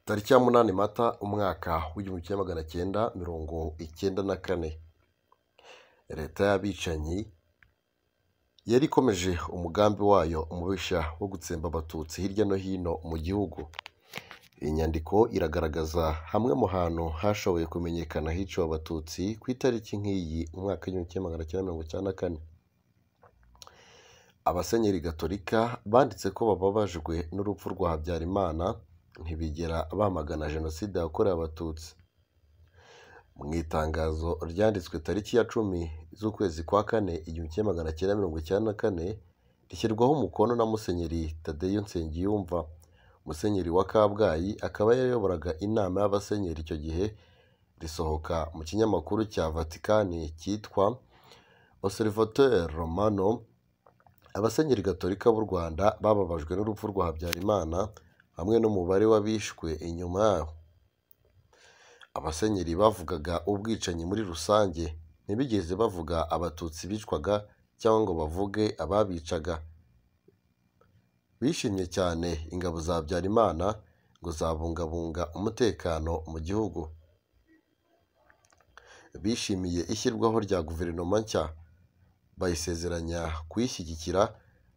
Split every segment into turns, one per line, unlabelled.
Tariki ya 8 Mata umwaka w'1994, leta y'abicanyi yari ikomeje umugambi wayo umubisha wo gutsemba abatutsi hirya no hino mu gihugu. Iyi nyandiko iragaragaza hamwe mu hantu hashoboye kumenyekana hiciwe abatutsi ku itariki nk'iyi mu mwaka w'1994. Abasenyeri Gatolika banditse ko bababajwe n'urupfu rwa Habyarimana, ntibigera bamagana jenoside yakorewe abatutsi. Mu itangazo ryanditswe tariki ya 10 z'ukwezi kwa 4 1994, rishyirwaho umukono na Musenyeri Tadeyo Nsengiyumva, Musenyeri wa Kabgayi, akaba yayoboraga inama y'abasenyeri icyo gihe, risohoka mu kinyamakuru cya Vatikani cyitwa Osservatore Romano. Abasenyeri Gatolika b'u Rwanda bababajwe n'urupfu rwa Habyarimana hamwe n'umubare w'abishwe inyuma yaho. Abasenyeri bavugaga ubwicanyi muri rusange, ntibigeze bavuga abatutsi bicwaga cyangwa ngo bavuge ababicaga. Bishimye cyane ingabo za Habyarimana ngo zabungabunga umutekano mu gihugu. Bishimiye ishyirwaho rya guverinoma nshya, bayisezeranya kuyishyigikira.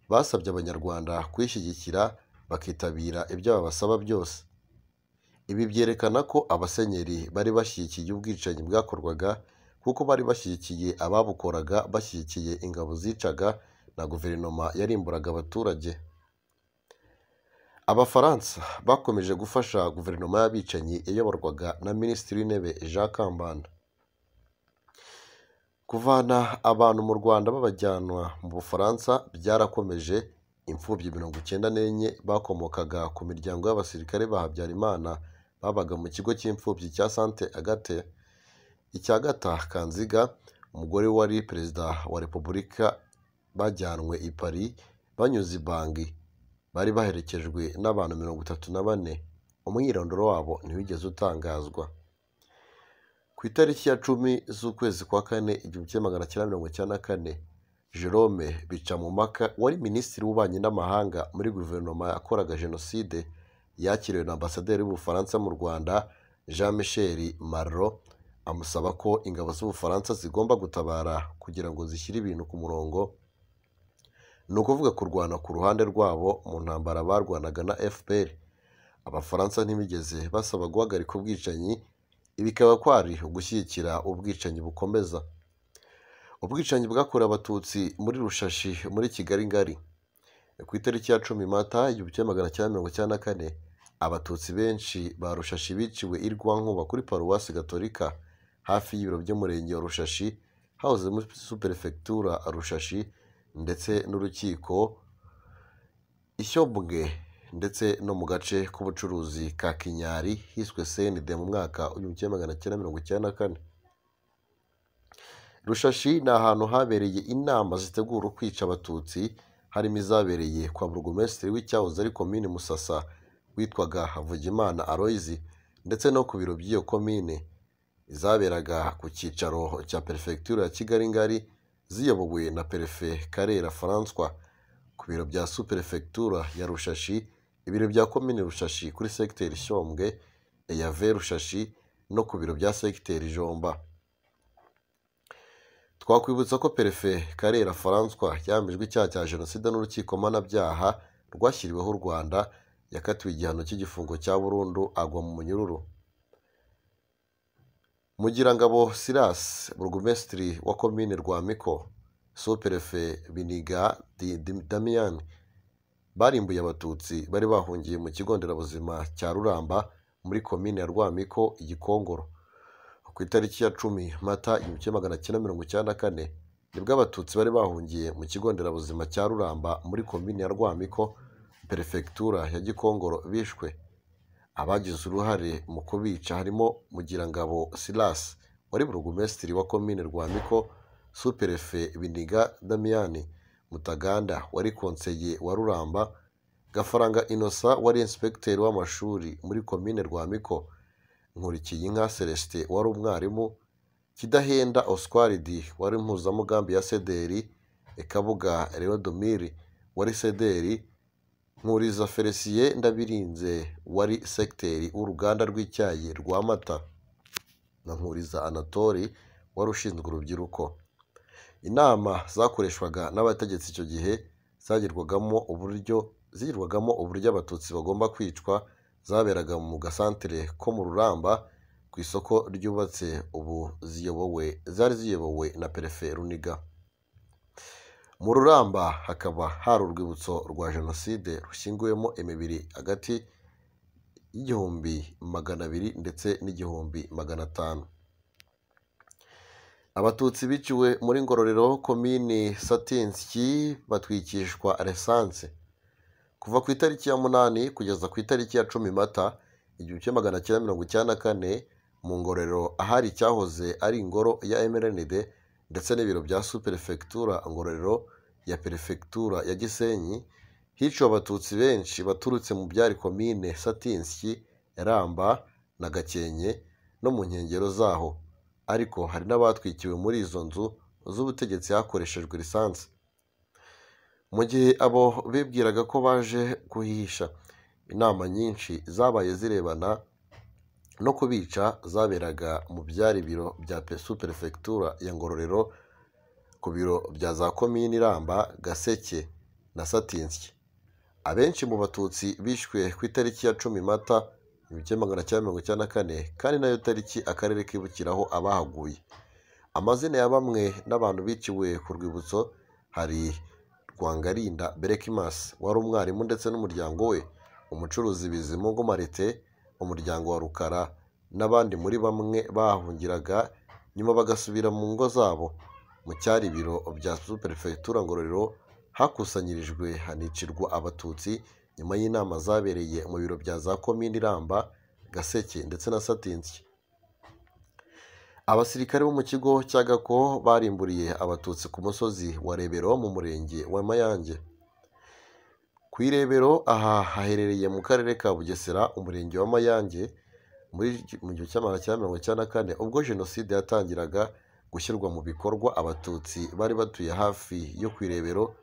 Basabye abanyarwanda kuyishyigikira bakitabira ibyo babasaba byose. Ibi byerekana ko abasenyeri bari bashyigikiye ubwicanyi bwakorwaga, kuko bari bashyigikiye ababukoraga, bashyigikiye ingabo zicaga na guverinoma yarimburaga abaturage. Abafaransa bakomeje gufasha guverinoma y'abicanyi yayoborwaga na Minisitiri w'Intebe Jean Kambanda. Kuvana abantu mu Rwanda babajyanwa mu Bufaransa byarakomeje. Imfubyi 94 bakomokaga ku miryango y'abasirikare ba Habyarimana babaga mu kigo cy'imfubyi cya Sainte Agathe. Icyagata Kanziga, umugore wari perezida wa Repubulika, bajyanwe i Paris banyuze i Bangui. Bari baherekejwe n'abantu 34. Umwirondoro wabo ntiwigeze utangazwa. Ku itariki ya 10 z'ukwezi kwa 4 1994, Jerome Bicamumaka wari minisitiri w'ububanyi n'amahanga muri guverinoma yakoraga jenoside, yakiriwe na ambasaderi w'Ubufaransa mu Rwanda Jean Michel Marro, amusaba ko ingabo z'Ubufaransa zigomba gutabara kugira ngo zishyire ibintu ku murongo. Ni ukuvuga kurwana ku ruhande rwabo mu ntambara barwanaga na FPR. Abafaransa ntibigeze basaba guhagarika ubwicanyi, bikaba kwari ugushyigikira ubwicanyi bukomeza. Ubwicanyi bwakorewe abatutsi muri Rushashi muri Kigali ngari. Ku itariki ya 10 Mata 1994, abatutsi benshi ba Rushashi biciwe i Rwankuba kuri Paruwasi Gatolika hafi y'ibiro by'umurenge wa Rushashi, hahoze muri Superefegitura Rushashi, ndetse n'urukiko Ishyobwe, ndetse no mu gace k'ubucuruzi ka Kinyari hiswe CND mu mwaka w'1994. Rushashi ni ahantu habereye inama zitegura kwica abatutsi, harimo izabereye kwa burugumesitiri w'icyahoze ari komine Musasa witwaga Havugimana Aloys, ndetse no ku biro by'iyo komine. Izaberaga ku cyicaro cya perefegitura ya Kigali ngari, ziyobowe na perefe Karera François. Ku biro bya superefegitura ya Rushashi, ibiro bya komine Rushashi kuri segiteri Shyogwe, Eyave Rushashi, no ku biro bya segiteri Jomba. Twakwibutsa ko perefe Karera François yamijwe icyaha cya jenoside n'urukiko mpanabyaha rwashyiriweho u Rwanda, yakatiwe igihano cy'igifungo cya burundu, agwa mu munyururu. Mugirangabo Silas, burugumesitiri wa komine Rwamiko, superefe Biniga Damien, barimbuye abatutsi bari bahungiye mu kigo nderabuzima cya Ruramba muri komine ya Rwamiko Igikongoro. Ku itariki ya 10 Mata 1994, nibwo abatutsi bari bahungiye mu kigo nderabuzima cya Ruramba muri komine ya Rwamiko, perefegitura ya Gikongoro, bishwe. Abagize uruhare mu kubica harimo Mugirangabo Silas wari burugumesitiri wa komine Rwamiko, superefe Biniga Damien, Mutaganda wari konseye wa Ruramba, Gafaranga Innocent wari inspekteri w'amashuri muri komine Rwamiko, Nkurikiyinka Celestin wari umwarimu, Kidahenda Oswald wari impuzamugambi ya Sederi, Kabuga Leodomir wari Sederi, Nkuriza Felicien Ndabirinze wari sekiteri w'uruganda rw'icyayi rwa Mata na Nkuriza Anatole wari ushinzwe urubyiruko. Inama zakoreshwaga n'abategetsi icyo gihe zagirwagamo uburyo abatutsi bagomba kwicwa zaberaga mu gasantere ko mu Ruramba ku isoko ryubatse ubu zari ziyobowe na Perefe Runiga. Mu Ruramba hakaba hari urwibutso rwa Jenoside rushyinguyemo imibiri hagati y'200 ndetse n'500. Abatutsi biciwe muri Ngororero komini Satinski batwikishwa Resanse. Kuva ku itariki ya 8 kugeza ku itariki ya 10 Mata 1994 mu Ngororero ahari cyahoze ari ingoro ya MRND ndetse n'ibiro bya Superefegitura Ngororero ya Perefegitura ya Gisenyi hiciwe abatutsi benshi baturutse mu byari komine Satinski, Ramba na Gakenke no mu nkengero zaho, ariko hari n'abatwikiwe muri izo nzu z'ubutegetsi hakoreshejwe lisansi. Mu gihe abo bibwiraga ko baje kuhihisha, inama nyinshi zabaye zirebana no kubica zaberaga mu byari biro bya Superefegitura ya Ngororero, ku biro bya za komini Ramba, Gaseke na Satinski. Abenshi mu batutsi bishwe ku itariki ya 10 Mata 1994 kandi nayo tariki akarere kibukiraho abahaguye. Amazina ya bamwe n'abantu biciwe ku rwibutso hari Rwangarinda Berekimas wari umwarimu ndetse n'umuryango we, umucuruzi Bizimungu Marite, umuryango wa Rukara n'abandi muri bamwe bahungiraga nyuma bagasubira mu ngo zabo. Mu cyari biro bya Superefegitura Ngororero hakusanyirijwe hanicirwa abatutsi nyuma y'inama zabereye mu biro bya za komini Ramba, Gaseke ndetse na Satinski. Abasirikare bo mu kigo cya Gako barimburiye abatutsi ku musozi wa Rebero mu murenge wa Mayange. Ku Irebero aha haherereye mu karere ka Bugesera, umurenge wa Mayange, mu 1994 ubwo Jenoside yatangiraga gushyirwa mu bikorwa. Abatutsi bari batuye hafi yo ku Irebero,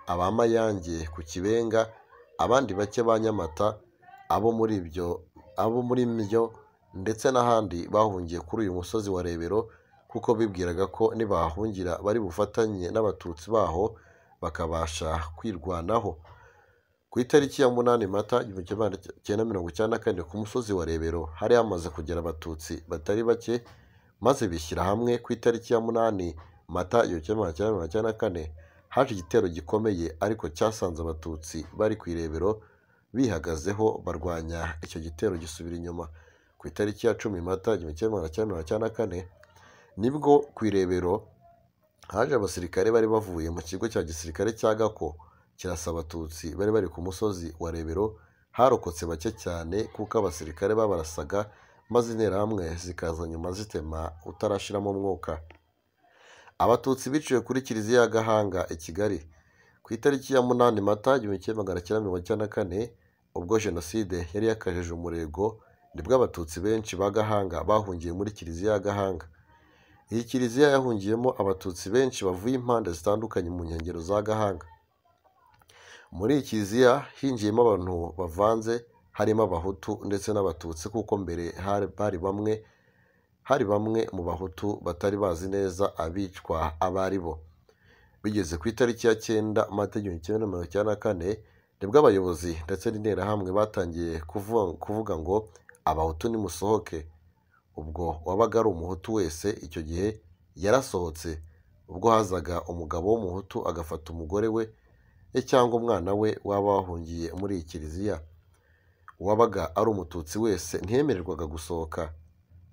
aba Mayange ku Kibenga, abandi bake ba Nyamata, abo muri Mbyo ndetse n'ahandi bahungiye kuri uyu musozi wa Rebero kuko bibwiraga ko nibahungira bari bufatanye n'abatutsi baho bakabasha kwirwanaho. Ku itariki ya 8 Mata 1994 ku musozi wa Rebero hari hamaze kugera abatutsi batari bake, maze bishyira hamwe. Ku itariki ya 8 Mata 1994 haje igitero gikomeye ariko cyasanze abatutsi bari ku Irebero bihagazeho barwanya icyo gitero gisubira inyuma. Ku itariki ya 10 Mata 1994 nibwo ku Irebero haje abasirikare bari bavuye mu kigo cya gisirikare cya Gako kirasa abatutsi bari bari ku musozi wa Rebero. Harokotse bake cyane kuko abasirikare babarasaga maze interahamwe zikaza nyuma zitema utarashiramo umwuka. Abatutsi biciwe kuri Kiliziya ya Gahanga i Kigali ku itariki ya 8 Mata 1994 ubwo Jenoside yari yakajeje umurego, nibwo abatutsi benshi ba Gahanga bahungiye muri Kiliziya ya Gahanga. Iyi kiliziya yahungiyemo abatutsi benshi bavuye impande zitandukanye mu nkengero za Gahanga. Muri iyi kiliziya hinjiyemo abantu bavanze, harimo abahutu ndetse n'abatutsi kuko mbere hari bamwe mu bahutu batari bazi neza abicwa abo ari bo. Bigeze ku itariki ya 9 Mata 1994 nibwo abayobozi ndetse n'interahamwe batangiye kuvuga ngo abahutu nimusohoke. Ubwo wabaga ari umuhutu wese icyo gihe yarasohotse. Ubwo hazaga umugabo w'umuhutu agafata umugore we cyangwa umwana we waba wahungiye muri iyi kiliziya, uwabaga ari umututsi wese ntiyemererwaga gusohoka.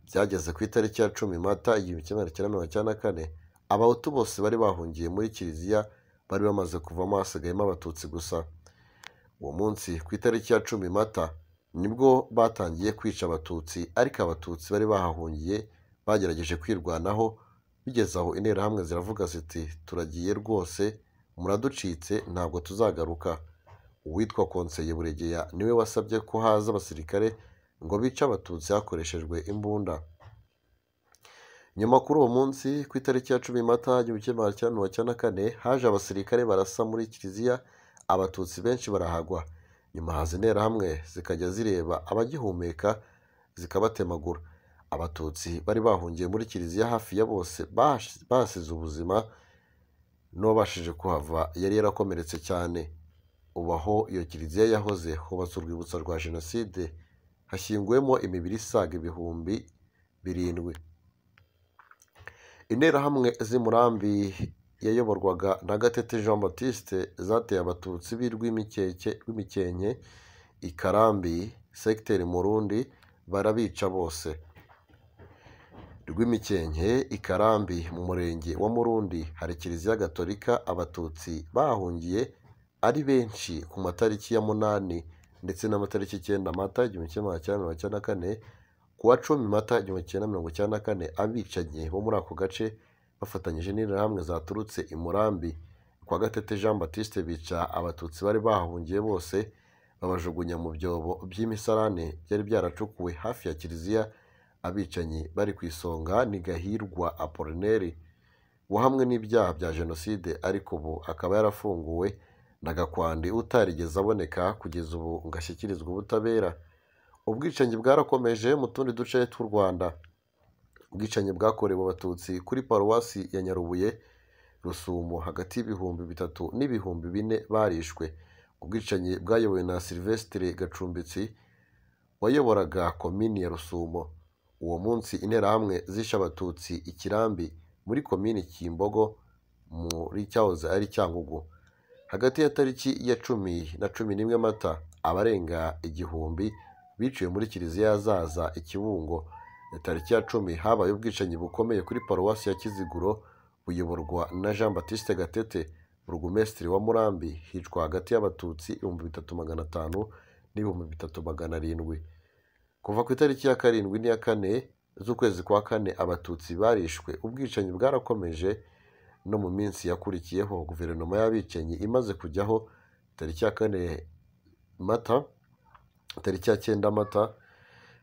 Byageze ku itariki ya 10 Mata 1994 abahutu bose bari bahungiye muri kiliziya bari bamaze kuvamo, hasigayemo abatutsi gusa. Uwo munsi ku itariki ya 10 Mata nibwo batangiye kwica abatutsi, ariko abatutsi bari bahahungiye bagerageje kwirwanaho. Bigeze aho interahamwe ziravuga ziti turagiye rwose, muraducitse ntabwo tuzagaruka. Uwitwa Konseye Buregeya niwe wasabye ko haza abasirikare ngo bice abatutsi hakoreshejwe imbunda. Nyuma kuri uwo munsi ku itariki ya 10 Mata 1994 haje abasirikare barasa muri kiliziya, abatutsi benshi barahagwa. nyuma haza interahamwe zikajya zireba abagihumeka zikabatemagura. Abatutsi bari bahungiye muri kiliziya hafi ya bose basize ubuzima, n'uwabashije kuhava yari yarakomeretse cyane. Ubu aho iyo kiliziya yahoze hubatse urwibutso rwa Jenoside, hashyinguwemo imibiri isaga 7,000. Interahamwe z'i Murambi yayoborwaga na Gatete Jean Baptiste zateye abatutsi b'i Rwimikenke, i Karambi, segiteri Murundi, barabica bose. Rwimikenke, i Karambi mu murenge wa Murundi hari kiliziya gatolika abatutsi bahungiye ari benshi ku matariki ya 8 ndetse n'amatariki 9 Mata 1994, ku wa 10 Mata 1994 abicanyi bo muri ako gace bafatanyije n'interahamwe zaturutse i Murambi kwa Gatete Jean Baptiste bica abatutsi bari bahungiye bose, babajugunya mu byobo by'imisarane byari byaracukuwe hafi ya kiliziya. Abicanyi bari ku isonga ni Gahirwa Apollinaire wahamwe n'ibyaha bya Jenoside, ariko ubu akaba yarafunguwe, na Gakwandi utarigeze aboneka kugeza ubu ngo ashyikirizwe ubutabera. Ubwicanyi bwarakomeje mu tundi duce tw'u Rwanda. Ubwicanyi bwakorewe abatutsi kuri paruwasi ya Nyarubuye, Rusumo, hagati y'ibihumbi 3 n'ibihumbi 4 barishwe. Ubwicanyi bwayobowe na Sylvestre Gacumbitsi wayoboraga komini ya Rusumo. Uwo munsi interahamwe zishe abatutsi i Kirambi muri komini Kimbogo muri cyahoze ari Cyangugu. Hagati ya tariki ya 10 na 11 Mata abarenga 1000 biciwe muri kiliziya Zaza i Kibungo. Tariki ya 10 habaye ubwicanyi bukomeye kuri paruwasi ya Kiziguro buyoborwa na Jean Baptiste Gatete, burugumesitiri wa Murambi. Hicwa hagati y'abatutsi 3500 n'ibihumbi 3700. Kuva ku itariki ya 7 n'iya 4 z'ukwezi kwa 4 abatutsi barishwe. Ubwicanyi bwarakomeje no mu minsi yakurikiyeho. Guverinoma y'abicanyi imaze kujyaho tariki ya 4 Mata, tariki ya 9 Mata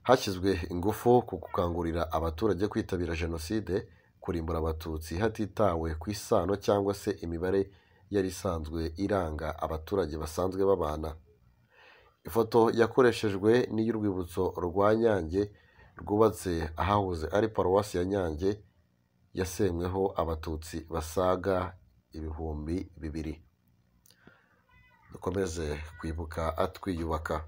hashyizwe ingufu ku gukangurira abaturage kwitabira Jenoside, kurimbura abatutsi hatitawe ku isano cyangwa se imibare yari isanzwe iranga abaturage basanzwe babana. Ifoto yakoreshejwe n'iy'urwibutso rwa Nyange rwubatse ahahoze ari paruwasi ya Nyange, yasenyweho abatutsi basaga 2000. Dukomeze kwibuka twiyubaka.